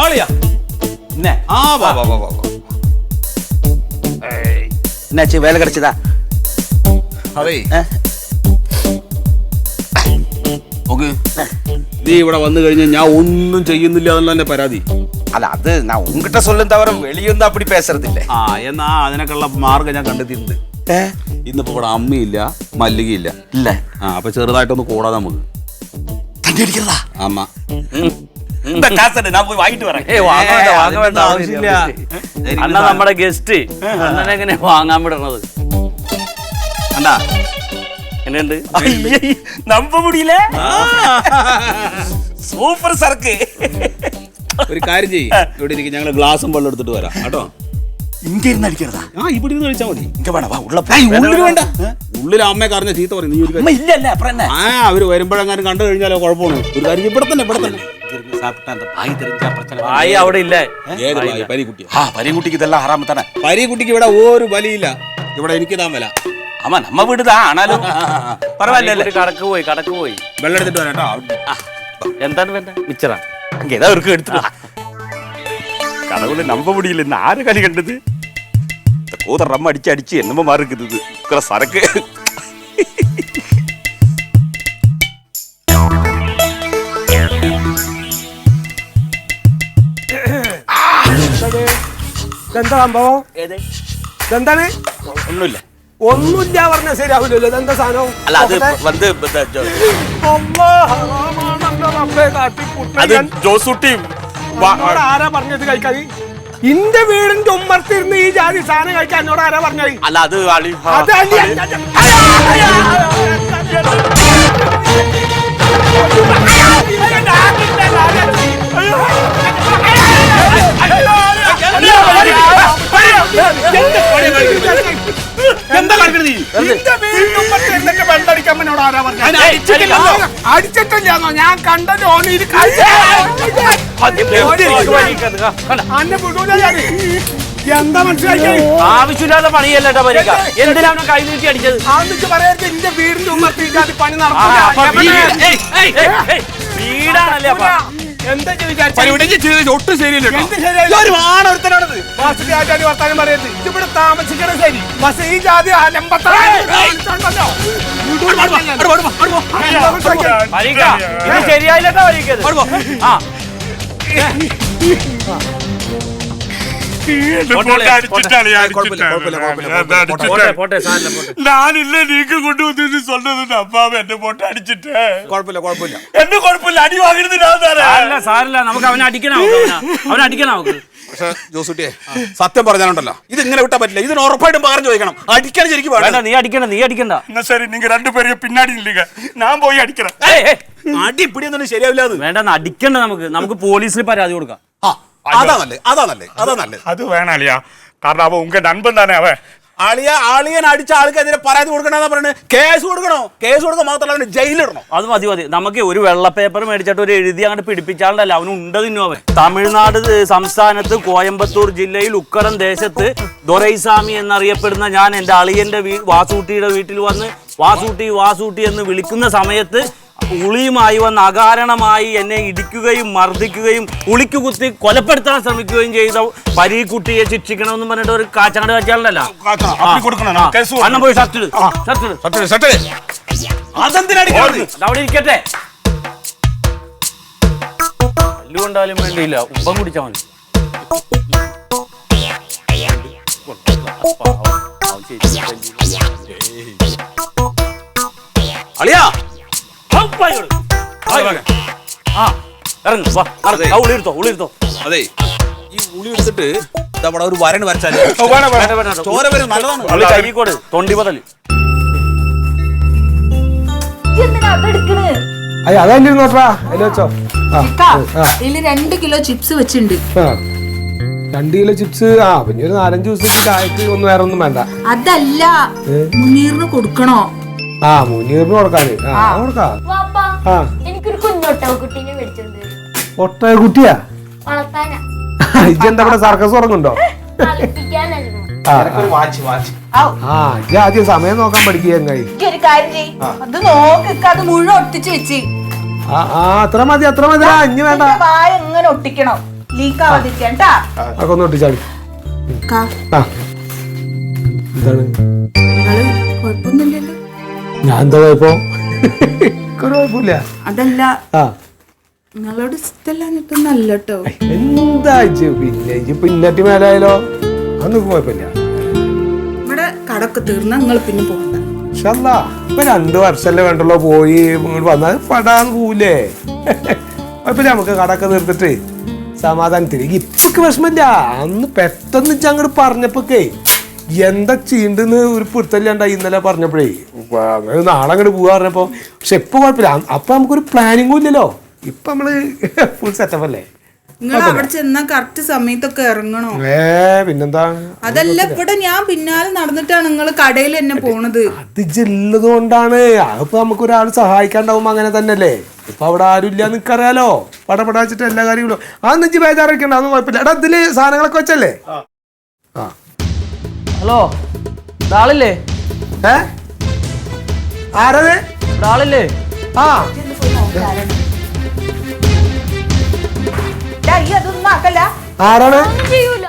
ആളിയാ എന്നാச்சு வேலை கிடைச்சதா? അതെ നീ ഇവിടെ വന്നു കഴിഞ്ഞാൽ ഞാൻ ഒന്നും ചെയ്യുന്നില്ല എന്നുള്ള എന്റെ പരാതി. അല്ല അത് ഞാൻ ഉங்கிட்ட சொல்லும் தவிர வெளிയൊന്നും அப்படி பேசுறதில்லை. എന്നാ അതിനൊക്കെയുള്ള മാർഗം ഞാൻ കണ്ടെത്തിയിട്ടുണ്ട്. ഇന്നിപ്പോ ഇവിടെ അമ്മയില്ല മല്ലികയില്ല ഇല്ല. അപ്പൊ ചെറുതായിട്ടൊന്ന് കൂടാതെ നമുക്ക് തണ്ടി അടിக்கிறதா? അമ്മ இந்த காசை நான் போய் வாங்கிட்டு வரேன். വാങ്ങ വേണ്ട ആവശ്യമില്ല. അണ്ണ നമ്മുടെ ഗസ്റ്റ് അണ്ണനെ എങ്ങനെ വാങ്ങാൻ വിടണത്? അണ്ണാ എന്നുണ്ട് നമ്പ മുടിയില്ല. സൂപ്പർ സർക്ക്. ഒരു കാര്യം ചെയ്യും, ഇവിടെ ഇരിക്കും, ഞങ്ങള് ഗ്ലാസും വെള്ളം എടുത്തിട്ട് വരാം കേട്ടോ. ഇങ്ങ ഇരുന്ന് അടിக்கிறதா? ഇവിടെ ഇരുന്ന് കഴിച്ചാൽ മതി. ഇങ്ങ വേണ്ട, വാ ഉള്ള ഉള്ളിൽ വേണ്ട. ഉള്ളിൽ അമ്മയെ കറിഞ്ഞ ചീത്ത പറയും. നീ ഒരു ഇല്ലല്ലേ അപ്പുറം തന്നെ. അവര് വരുമ്പോഴെങ്ങാനും കണ്ടു കഴിഞ്ഞാലോ കുഴപ്പമാണ്. ഒരു കാര്യം ഇവിടെ തന്നെ ഭായി അവിടെ ഇല്ലേ? പരികുട്ടിക്ക് ഇതെല്ലാം ഹറാമ തന്നെ. പരികുട്ടിക്ക് ഇവിടെ ഒരു ബലിയില്ല. ഇവിടെ എനിക്ക് താൻ വില. അമ്മ നമ്മ വീടുതാ ആണാലും പരവായില്ലേ? കടക്ക് പോയി വെള്ളം എടുത്തിട്ട് വരാം. എന്താണ് വേണ്ട? മിച്ചറാ ഏതാ അവർക്ക് എടുത്തിട്ട് കടവുള്ള നമ്പ മുടിയില്ല. ഇന്ന് ആര് കളി കണ്ടത്? കൂതറമ്മ അടിച്ച് എന്നമ്മ മാറിക്കുന്നത് സരക്ക്. എന്താ സംഭവം? എന്താണ്? ഒന്നുമില്ല. ഒന്നുമില്ല പറഞ്ഞ ശരിയാവില്ലല്ലോ. ഇതെന്താ സാധനം? അല്ല അത് വന്ന് അത് ജോസൂട്ടിയും ആരാ പറഞ്ഞത് കഴിക്കാൻ? ഇന്റെ വീടിന്റെ ഉമ്മർത്തിരുന്ന് ഈ ജാതി സാധനം കഴിക്കാൻ എന്നോട് ആരാ പറഞ്ഞത്? അല്ല അത് അടിച്ചിട്ടില്ലാന്നോ ഞാൻ കണ്ടത്? എന്താ മനസ്സിലാക്കി? ആവശ്യമില്ലാത്ത പണിയല്ല എന്തിനാണ് കൈ നീട്ടി അടിച്ചത്? ആന്നിട്ട് പറയരുത്. എന്റെ വീടിന്റെ ഉമ്മർത്തിട്ട് പണി നടക്കും. വീടാണല്ലേ എന്താ ഒട്ടും ശരിയല്ലോ. വർത്താനം പറയരുത്. ഇതിവിടെ താമസിക്കണ ശരി. പക്ഷെ ഈ ജാതി ശരിയായില്ലട്ടോ நானில்ல நீங்க கொண்டு வந்து சொன்னது அப்பாவை என்ன போட்டு அடிச்சுட்டு കുഴപ്പമില്ല. என்ன குழப்பம் அடி வாங்கினது நான் தானே. സാരില്ല, നമുക്ക് അവനെ അടിക്കണം. പക്ഷെ ജോസൂട്ടിയെ സത്യം പറഞ്ഞാലുണ്ടല്ലോ, ഇത് ഇങ്ങനെ വിട്ടാ പറ്റില്ല. ഇതിന് ഉറപ്പായിട്ടും പകരം ചോദിക്കണം. അടിക്കാൻ ശരിക്കും വേണ്ട. നീ അടിക്കണ്ട. എന്നാ ശരി, நீங்க ரெண்டு பேரும் பின்னாடி இல்லீங்க, நான் போய் அடிக்கிறேன். അടി പിടിയൊന്നും ശരിയാവില്ല. വേണ്ട, അടിക്കണ്ട. നമുക്ക് പോലീസിൽ പരാതി കൊടുക്കാം. അതാ നല്ലത്. അത് വേണാലിയാ, കാരണം അവ ഉങ്ക നൻപൻ തന്നെ. അവൻ ആളിയൻ അടിച്ച ആൾക്കെതിരെ പരാതി കൊടുക്കണമെന്നാ പറയുന്നത്. കേസ് കൊടുക്കാൻ മാത്രമല്ല അവന് ജയിലിടണം. അത് മതി. നമുക്ക് ഒരു വെള്ള പേപ്പർ മേടിച്ചിട്ട് ഒരു എഴുതി അങ്ങോട്ട് പിടിപ്പിച്ചാലല്ല അവന് ഉണ്ടതിന്നു. അവൻ തമിഴ്നാട് സംസ്ഥാനത്ത് കോയമ്പത്തൂർ ജില്ലയിൽ ഉക്കറം ദേശത്ത് ദൊരൈസ്വാമി എന്നറിയപ്പെടുന്ന ഞാൻ എൻ്റെ അളിയന്റെ വാസൂട്ടിയുടെ വീട്ടിൽ വന്ന് വാസൂട്ടി എന്ന് വിളിക്കുന്ന സമയത്ത് ഉളിയുമായി വന്ന് അകാരണമായി എന്നെ ഇടിക്കുകയും മർദ്ദിക്കുകയും ഉളിക്ക് കുത്തി കൊലപ്പെടുത്താൻ ശ്രമിക്കുകയും ചെയ്ത പരീക്കുട്ടിയെ ശിക്ഷിക്കണമെന്ന് പറഞ്ഞിട്ട് ഒരു കാച്ചങ്ങട് കാച്ചാലുണ്ടല്ലോ. അണ്ണൻ പോയി ഷർട്ട് അവിടെ ഇരിക്കട്ടെ. കല്ലുകൊണ്ടാലും വേണ്ടിയില്ല, ഉപ്പം കുടിച്ചാൽ മതി. അളിയാ ഉള്ളിരുത്തോ. അതെ, ഈ ഉളി എടുത്തിട്ട് അവിടെ ഒരു വരണ് വരച്ചാല് ചോര വരും. നല്ലതാണ്. തൊണ്ടി ബദൽ അതല്ലേ നോട്ടാ. ഇതില് 2 കിലോ ചിപ്സ് വെച്ചിട്ടുണ്ട്. 2 കിലോ ചിപ്സ്. പിന്നെ ഒരു 4-5 ദിവസത്തേക്ക് ചായക്ക് ഒന്നും വേറെ ഒന്നും വേണ്ട. അതല്ല, മുനീറിന് കൊടുക്കണോ? മുനീറിന് കൊടുക്കാന് കൊടുക്കാം. എനിക്കൊരു കുഞ്ഞൊട്ടകുട്ടീനെ മേടിച്ചിട്ടുണ്ട്. ഒട്ടകുട്ടിയാ? ഇജെന്താ ഇവിടെ സർക്കസ് ഉറങ്ങുണ്ടോ? ആദ്യം സമയം നോക്കാൻ പഠിക്കുക. ഒരു കാര്യം ചെയ്യ്, അത് നോക്ക്. അത് മുഴുവൻ ഒട്ടിച്ച് വെച്ച് അത്ര മതി ഇനി വേണ്ട. വായ എങ്ങനെ ഒട്ടിക്കണം, ലീക്ക് ആവാതിരിക്കാൻ ട്ടാ. അതൊക്കെ ഒന്ന് ഒട്ടിച്ചാടി. കാ, ആ എന്താണ് നിങ്ങള് കുഴപ്പമൊന്നുമില്ലല്ലോ? ഞാൻ എന്താ കുഴപ്പോ? ഒരു കുഴപ്പമില്ല. അതല്ല, ആ നിങ്ങളോട് ഇഷ്ടമല്ലാഞ്ഞിട്ടൊന്നല്ല കേട്ടോ. എന്താ പിന്നെ ഇപ്പൊ ഇന്നറ്റി മേലായാലോ അതൊന്നും കുഴപ്പമില്ല. ഇവിടെ കടക്ക് തീർന്ന നിങ്ങൾ പിന്നെ പോകണ്ട. ഇപ്പൊ 2 വർഷല്ലേ വേണ്ടല്ലോ പോയി ഇങ്ങോട്ട് വന്നാൽ പടാന്ന് പോവില്ലേ? കുഴപ്പമില്ല, നമുക്ക് കടക്കെ തീർത്തിട്ട് സമാധാനത്തിന്. ഇപ്പൊക്കെ വിഷമില്ല, അന്ന് പെട്ടെന്ന് അങ്ങോട്ട് പറഞ്ഞപ്പോഴേ എന്താ ചെയ്യണ്ടെന്ന് ഒരു പിടുത്തല്ലാണ്ടായി ഇന്നലെ പറഞ്ഞപ്പോഴേ. നാളെ അങ്ങോട്ട് പോവാ പറഞ്ഞപ്പോ. പക്ഷെ ഇപ്പൊ കുഴപ്പമില്ല, അപ്പൊ നമുക്കൊരു പ്ലാനിങ്ങും ഇല്ലല്ലോ. ഇപ്പൊ നമ്മള് ഫുൾ സെറ്റപ്പ് അല്ലേ? നിങ്ങൾ അവിടെ ചെന്നാ കറക്റ്റ് സമയത്തൊക്കെ ഇറങ്ങണോ? പിന്നെന്താ? അതല്ല, ഇവിടെ ഞാൻ പിന്നാലെ നടന്നിട്ടാണ് നിങ്ങൾ കടയിൽ എന്നെ പോണത്. അത് ജില്ലത് കൊണ്ടാണ്. അതിപ്പോ നമുക്ക് ഒരാൾ സഹായിക്കാണ്ടാവുമ്പോ അങ്ങനെ തന്നെയല്ലേ. ഇപ്പൊ അവിടെ ആരും ഇല്ല നിക്കറിയാലോ. പടപടാച്ചിട്ട് എല്ലാ കാര്യങ്ങളും ആ നെഞ്ച് ബേജാറൊക്കെ ഉണ്ട്, അതൊന്നും കുഴപ്പമില്ല. എടാ ഇതില് സാധനങ്ങളൊക്കെ വെച്ചല്ലേ? ആ ഹലോ, ആളില്ലേ? ആരത്? ആളില്ലേ? ആ അതൊന്നും ആക്കല്ല. ആരാണ്? ചെയ്യൂല.